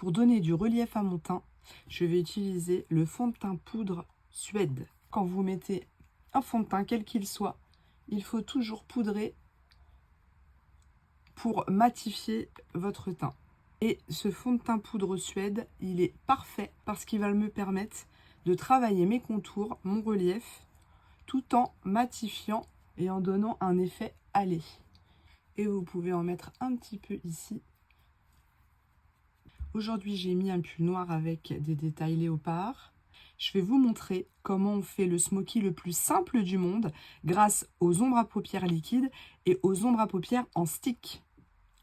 Pour donner du relief à mon teint, je vais utiliser le fond de teint poudre Suède. Quand vous mettez un fond de teint, quel qu'il soit, il faut toujours poudrer pour matifier votre teint. Et ce fond de teint poudre Suède, il est parfait parce qu'il va me permettre de travailler mes contours, mon relief, tout en matifiant et en donnant un effet allé. Et vous pouvez en mettre un petit peu ici. Aujourd'hui, j'ai mis un pull noir avec des détails léopard. Je vais vous montrer comment on fait le smoky le plus simple du monde grâce aux ombres à paupières liquides et aux ombres à paupières en stick.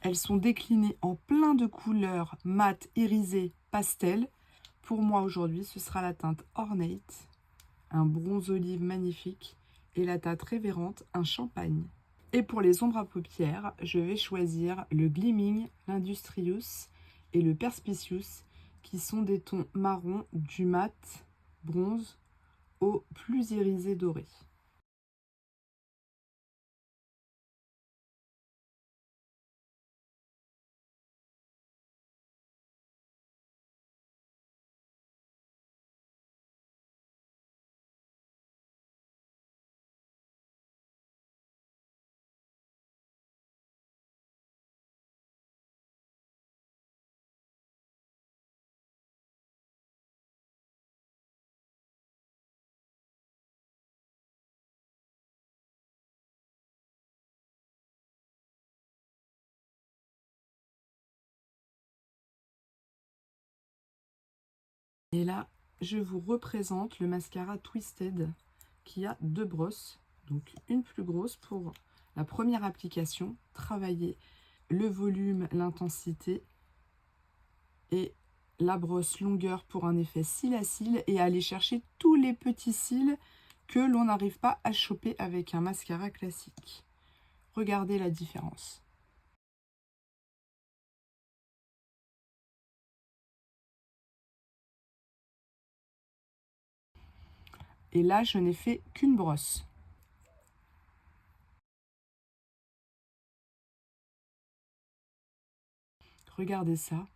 Elles sont déclinées en plein de couleurs mat, irisées, pastel. Pour moi aujourd'hui, ce sera la teinte Ornate, un bronze olive magnifique, et la teinte Révérente, un champagne. Et pour les ombres à paupières, je vais choisir le Gleaming, l'Industrious et le Perspicious, qui sont des tons marron du mat bronze au plus irisé doré. Et là, je vous représente le mascara Twisted qui a deux brosses, donc une plus grosse pour la première application, travailler le volume, l'intensité, et la brosse longueur pour un effet cils à cils et aller chercher tous les petits cils que l'on n'arrive pas à choper avec un mascara classique. Regardez la différence. Et là, je n'ai fait qu'une brosse. Regardez ça.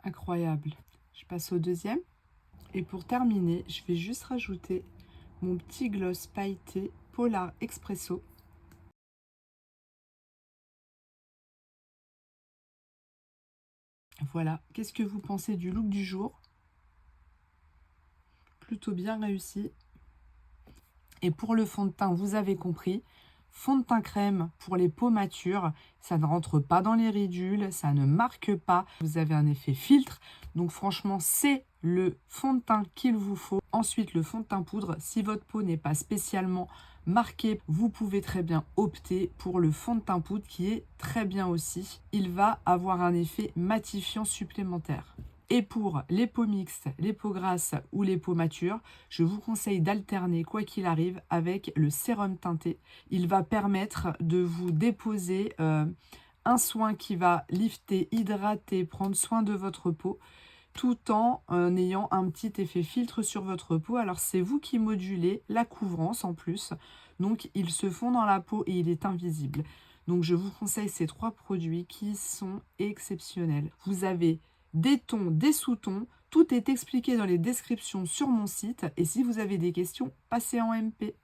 Incroyable. Je passe au deuxième. Et pour terminer, je vais juste rajouter mon petit gloss pailleté Polar Expresso. Voilà. Qu'est-ce que vous pensez du look du jour? Plutôt bien réussi. Et pour le fond de teint, vous avez compris, fond de teint crème pour les peaux matures, ça ne rentre pas dans les ridules, ça ne marque pas, vous avez un effet filtre, donc franchement c'est le fond de teint qu'il vous faut. Ensuite le fond de teint poudre, si votre peau n'est pas spécialement marquée, vous pouvez très bien opter pour le fond de teint poudre qui est très bien aussi, il va avoir un effet matifiant supplémentaire. Et pour les peaux mixtes, les peaux grasses ou les peaux matures, je vous conseille d'alterner quoi qu'il arrive avec le sérum teinté. Il va permettre de vous déposer un soin qui va lifter, hydrater, prendre soin de votre peau tout en ayant un petit effet filtre sur votre peau. Alors c'est vous qui modulez la couvrance en plus. Donc il se fond dans la peau et il est invisible. Donc je vous conseille ces trois produits qui sont exceptionnels. Vous avez des tons, des sous-tons. Tout est expliqué dans les descriptions sur mon site. Et si vous avez des questions, passez en MP.